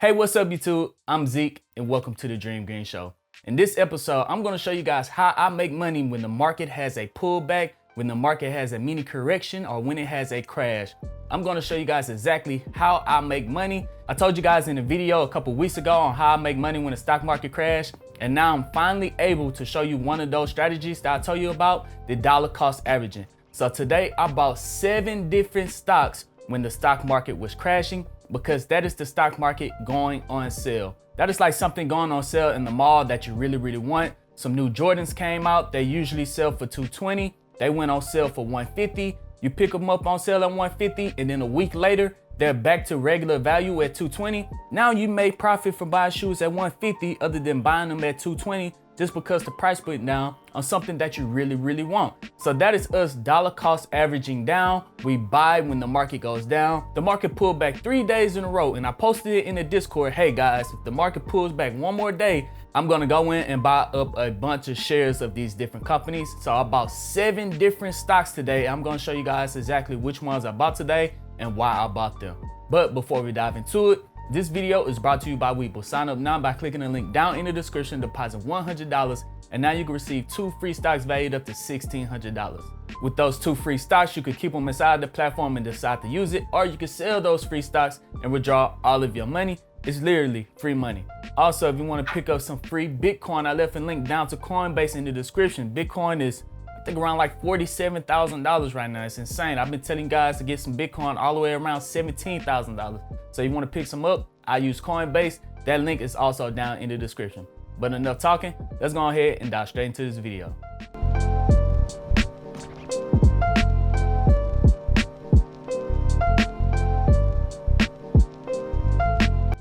Hey, what's up YouTube? I'm Zeke and welcome to the Dream Green Show. In this episode, I'm gonna show you guys how I make money when the market has a pullback, when the market has a mini correction, or when it has a crash. I'm gonna show you guys exactly how I make money. I told you guys in a video a couple weeks ago on how I make money when the stock market crash, and now I'm finally able to show you one of those strategies that I told you about, the dollar cost averaging. So today I bought 7 different stocks when the stock market was crashing, because that is the stock market going on sale. That is like something going on sale in the mall that you really want. Some new Jordans came out. They usually sell for $220. They went on sale for $150. You pick them up on sale at $150, and then a week later, they're back to regular value at $220. Now you made profit from buying shoes at $150 other than buying them at $220 just because the price went down on something that you really want. So that is us dollar cost averaging down. We buy when the market goes down. The market pulled back 3 days in a row, and I posted it in the Discord. Hey guys, if the market pulls back one more day, I'm gonna go in and buy up a bunch of shares of these different companies. So I bought 7 different stocks today. I'm gonna show you guys exactly which ones I bought today and why I bought them. But before we dive into it, this video is brought to you by Webull. Sign up now by clicking the link down in the description, deposit $100, and now you can receive 2 free stocks valued up to $1,600. With those 2 free stocks, you can keep them inside the platform and decide to use it, or you can sell those free stocks and withdraw all of your money. It's literally free money. Also, if you want to pick up some free Bitcoin, I left a link down to Coinbase in the description. Bitcoin is, I think, around like $47,000 right now. It's insane. I've been telling guys to get some Bitcoin all the way around $17,000. So you want to pick some up, I use Coinbase. That link is also down in the description. But enough talking, let's go ahead and dive straight into this video.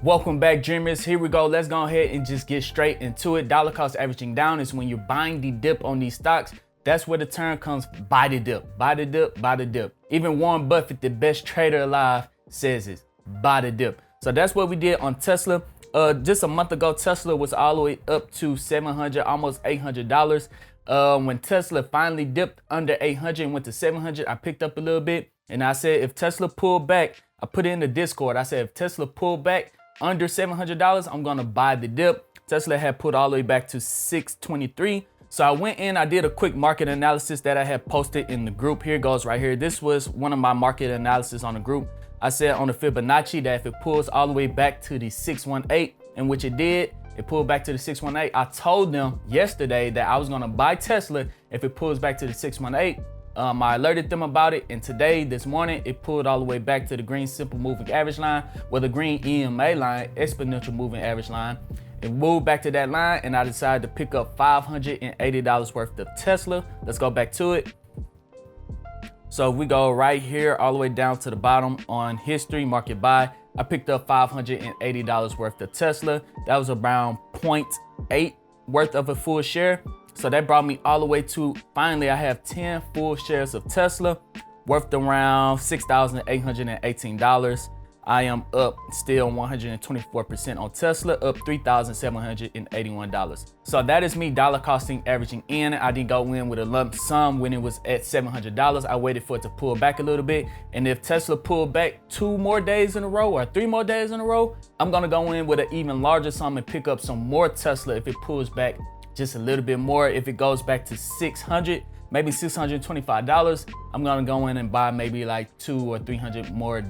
Welcome back, dreamers. Here we go. Let's go ahead and just get straight into it. Dollar cost averaging down is when you're buying the dip on these stocks. That's where the term comes, buy the dip, buy the dip, buy the dip. Even Warren Buffett, the best trader alive, says it, buy the dip. So that's what we did on Tesla. Just a month ago, Tesla was all the way up to $700, almost $800. When Tesla finally dipped under 800 and went to 700, I picked up a little bit. And I said, if Tesla pulled back, I put it in the Discord. I said, if Tesla pulled back under $700, I'm gonna buy the dip. Tesla had put all the way back to 623. So I went in, I did a quick market analysis that I had posted in the group. Here it goes right here. This was one of my market analysis on the group. I said on the Fibonacci that if it pulls all the way back to the 618, in which it did, it pulled back to the 618. I told them yesterday that I was gonna buy Tesla if it pulls back to the 618. I alerted them about it, and today, this morning, it pulled all the way back to the green simple moving average line, well, the green EMA line, exponential moving average line. It moved back to that line, and I decided to pick up $580 worth of Tesla. Let's go back to it. So we go right here all the way down to the bottom on history, market buy. I picked up $580 worth of Tesla. That was around 0.8 worth of a full share. So that brought me all the way to, finally, I have 10 full shares of Tesla worth around $6,818. I am up still 124% on Tesla, up $3,781. So that is me dollar costing averaging in. I didn't go in with a lump sum when it was at $700. I waited for it to pull back a little bit. And if Tesla pulled back 2 more days in a row or 3 more days in a row, I'm gonna go in with an even larger sum and pick up some more Tesla if it pulls back just a little bit more. If it goes back to 600, maybe $625, I'm gonna go in and buy maybe like $200 or $300 more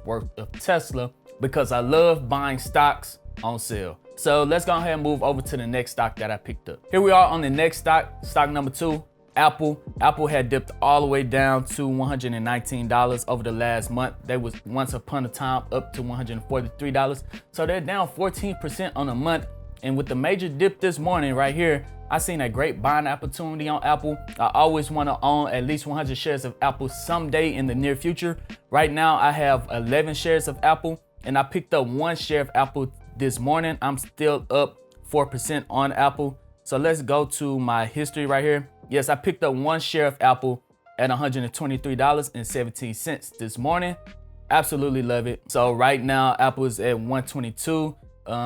worth of Tesla, because I love buying stocks on sale. So let's go ahead and move over to the next stock that I picked up. Here we are on the next stock, stock number 2, Apple. Apple had dipped all the way down to $119 over the last month. They was once upon a time up to $143. So they're down 14% on a month. And with the major dip this morning right here, I seen a great buying opportunity on Apple. I always want to own at least 100 shares of Apple someday in the near future. Right now, I have 11 shares of Apple, and I picked up 1 share of Apple this morning. I'm still up 4% on Apple. So let's go to my history right here. Yes, I picked up 1 share of Apple at $123.17 this morning. Absolutely love it. So right now, Apple is at 122.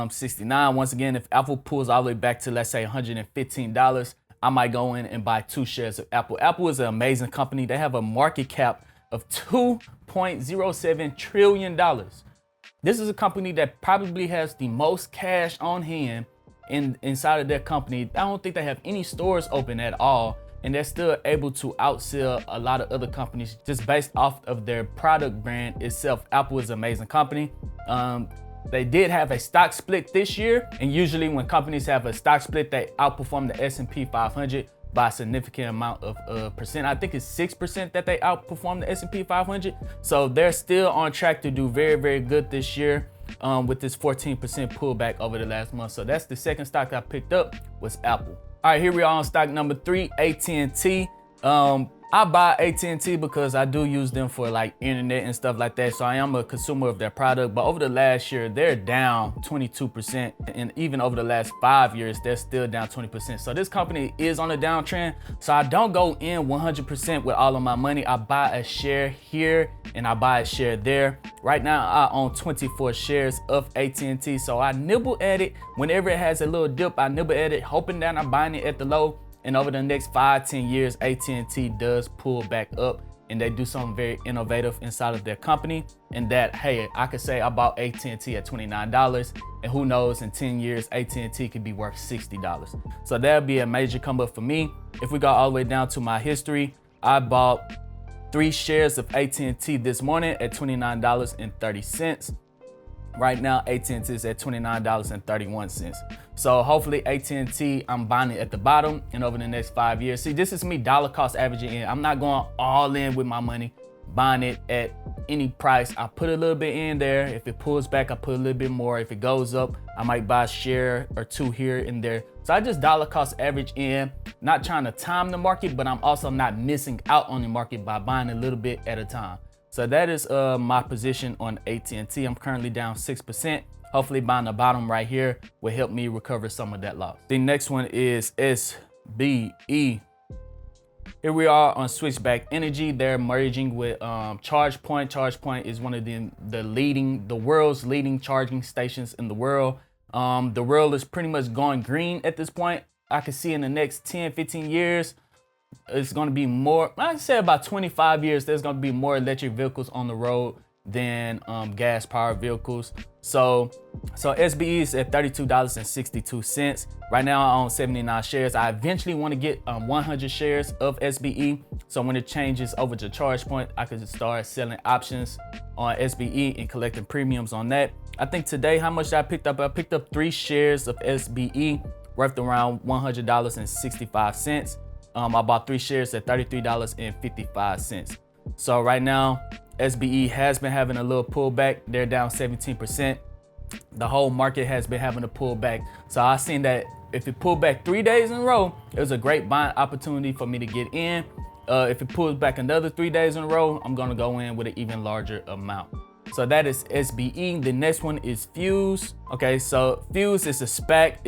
69. Once again, if Apple pulls all the way back to, let's say, $115, I might go in and buy 2 shares of Apple. Apple is an amazing company. They have a market cap of $2.07 trillion. This is a company that probably has the most cash on hand inside of their company. I don't think they have any stores open at all, and they're still able to outsell a lot of other companies just based off of their product brand itself. Apple is an amazing company. They did have a stock split this year, and usually when companies have a stock split, they outperform the S&P 500 by a significant amount of percent. I think it's 6% that they outperform the S&P 500. So they're still on track to do very, very good this year with this 14% pullback over the last month. So that's the second stock I picked up, was Apple. All right, here we are on stock number 3, AT&T. I buy AT&T because I do use them for like internet and stuff like that. So I am a consumer of their product, but over the last year, they're down 22%. And even over the last 5 years, they're still down 20%. So this company is on a downtrend. So I don't go in 100% with all of my money. I buy a share here and I buy a share there. Right now, I own 24 shares of AT&T. So I nibble at it. Whenever it has a little dip, I nibble at it, hoping that I'm buying it at the low. And over the next 5-10 years, AT&T does pull back up, and they do something very innovative inside of their company. And that, hey, I could say I bought AT&T at $29, and who knows, in 10 years, AT&T could be worth $60. So that'll be a major come up for me. If we go all the way down to my history, I bought 3 shares of AT&T this morning at $29.30. Right now, AT&T is at $29.31. So hopefully AT&T, I'm buying it at the bottom, and over the next 5 years. See, this is me dollar cost averaging in. I'm not going all in with my money, buying it at any price. I put a little bit in there. If it pulls back, I put a little bit more. If it goes up, I might buy a share or 2 here and there. So I just dollar cost average in, not trying to time the market, but I'm also not missing out on the market by buying a little bit at a time. So that is my position on AT&T. I'm currently down 6%. Hopefully buying the bottom right here will help me recover some of that loss. The next one is SBE. Here we are on Switchback Energy. They're merging with ChargePoint. ChargePoint is one of the world's leading charging stations in the world. The world is pretty much going green at this point. I can see in the next 10-15 years, it's going to be more, I'd say about 25 years, there's going to be more electric vehicles on the road than gas powered vehicles. So SBE is at $32.62. Right now I own 79 shares. I eventually want to get 100 shares of SBE. So when it changes over to ChargePoint, I could start selling options on SBE and collecting premiums on that. I think today, how much I picked up? I picked up 3 shares of SBE worth around $100.65. I bought 3 shares at $33.55. So right now, SBE has been having a little pullback. They're down 17%. The whole market has been having a pullback. So I seen that if it pulled back 3 days in a row, it was a great buying opportunity for me to get in. If it pulls back another 3 days in a row, I'm gonna go in with an even larger amount. So that is SBE. The next one is Fuse. Okay, so Fuse is a SPAC.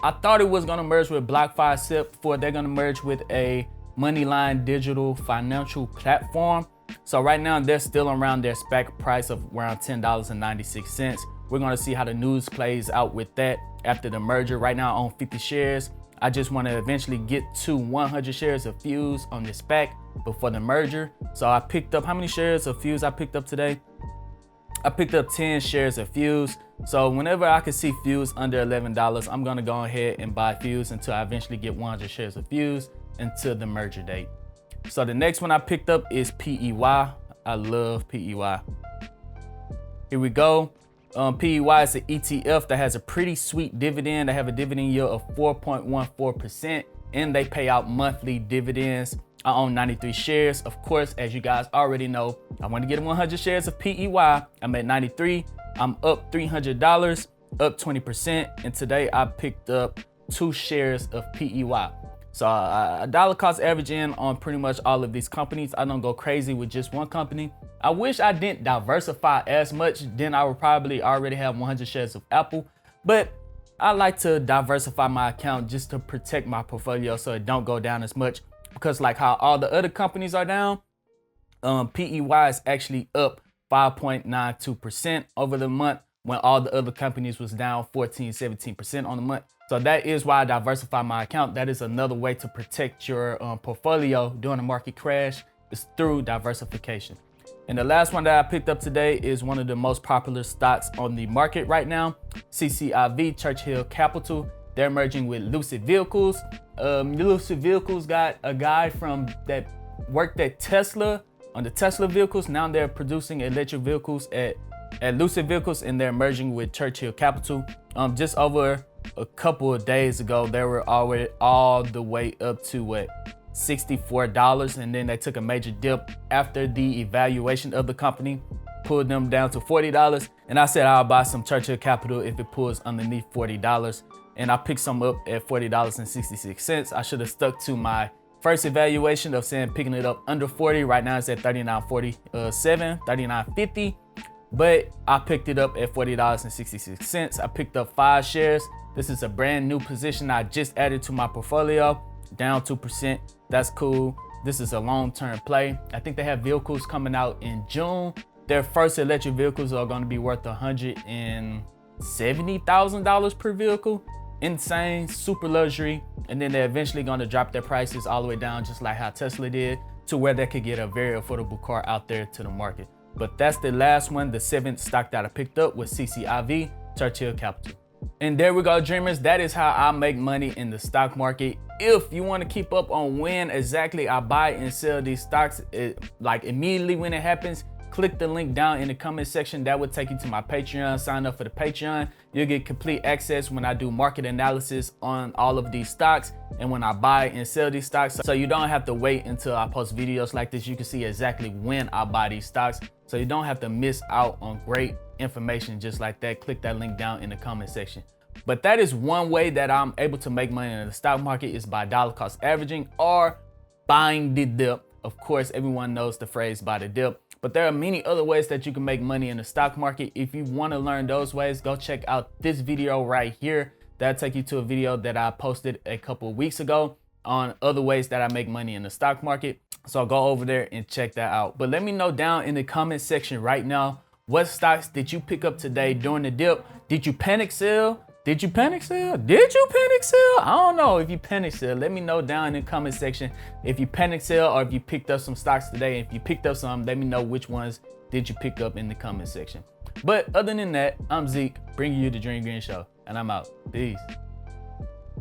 I thought it was gonna merge with BlockFi, except for they're gonna merge with a Moneyline digital financial platform. So right now they're still around their SPAC price of around $10.96. We're gonna see how the news plays out with that after the merger. Right now I own 50 shares. I just want to eventually get to 100 shares of Fuse on this SPAC before the merger. So I picked up, how many shares of Fuse I picked up today? I picked up 10 shares of Fuse. So whenever I can see Fuse under $11, I'm gonna go ahead and buy Fuse until I eventually get 100 shares of Fuse until the merger date. So the next one I picked up is PEY. I love PEY. Here we go. PEY is an ETF that has a pretty sweet dividend. They have a dividend yield of 4.14%, and they pay out monthly dividends. I own 93 shares. Of course, as you guys already know, I want to get 100 shares of PEY. I'm at 93. I'm up $300, up 20%. And today I picked up 2 shares of PEY. So a dollar cost average in on pretty much all of these companies. I don't go crazy with just one company. I wish I didn't diversify as much. Then I would probably already have 100 shares of Apple. But I like to diversify my account just to protect my portfolio so it don't go down as much. Because like how all the other companies are down, PEY is actually up 5.92% over the month when all the other companies was down 14-17% on the month. So that is why I diversify my account. That is another way to protect your portfolio during a market crash, is through diversification. And the last one that I picked up today is one of the most popular stocks on the market right now, CCIV, Churchill Capital. They're merging with Lucid Vehicles. Lucid Vehicles got a guy from that worked at Tesla on the Tesla vehicles. Now they're producing electric vehicles at Lucid Vehicles, and they're merging with Churchill Capital. Just over a couple of days ago, they were already all the way up to what, $64, and then they took a major dip after the evaluation of the company, pulled them down to $40. And I said I'll buy some Churchill Capital if it pulls underneath $40. And I picked some up at $40.66. I should have stuck to my first evaluation of saying picking it up under 40. Right now it's at $39.47, $39.50. But I picked it up at $40.66. I picked up 5 shares. This is a brand new position I just added to my portfolio, down 2%. That's cool. This is a long-term play. I think they have vehicles coming out in June. Their first electric vehicles are going to be worth $170,000 per vehicle. Insane, super luxury. And then they're eventually going to drop their prices all the way down, just like how Tesla did, to where they could get a very affordable car out there to the market. But that's the last one, the 7th stock that I picked up with CCIV, Churchill Capital. And there we go, dreamers. That is how I make money in the stock market. If you want to keep up on when exactly I buy and sell these stocks, like immediately when it happens, click the link down in the comment section. That would take you to my Patreon. Sign up for the Patreon. You'll get complete access when I do market analysis on all of these stocks and when I buy and sell these stocks. So you don't have to wait until I post videos like this. You can see exactly when I buy these stocks. So you don't have to miss out on great information just like that. Click that link down in the comment section. But that is one way that I'm able to make money in the stock market, is by dollar cost averaging or buying the dip. Of course, everyone knows the phrase buy the dip, but there are many other ways that you can make money in the stock market. If you want to learn those ways, go check out this video right here. That'll take you to a video that I posted a couple of weeks ago on other ways that I make money in the stock market. So go over there and check that out. But let me know down in the comment section right now, what stocks did you pick up today during the dip? Did you panic sell? Did you panic sell? Did you panic sell? I don't know if you panic sell. Let me know down in the comment section if you panic sell or if you picked up some stocks today. If you picked up some, let me know which ones did you pick up in the comment section. But other than that, I'm Zeke, bringing you the Dream Green Show, and I'm out. Peace.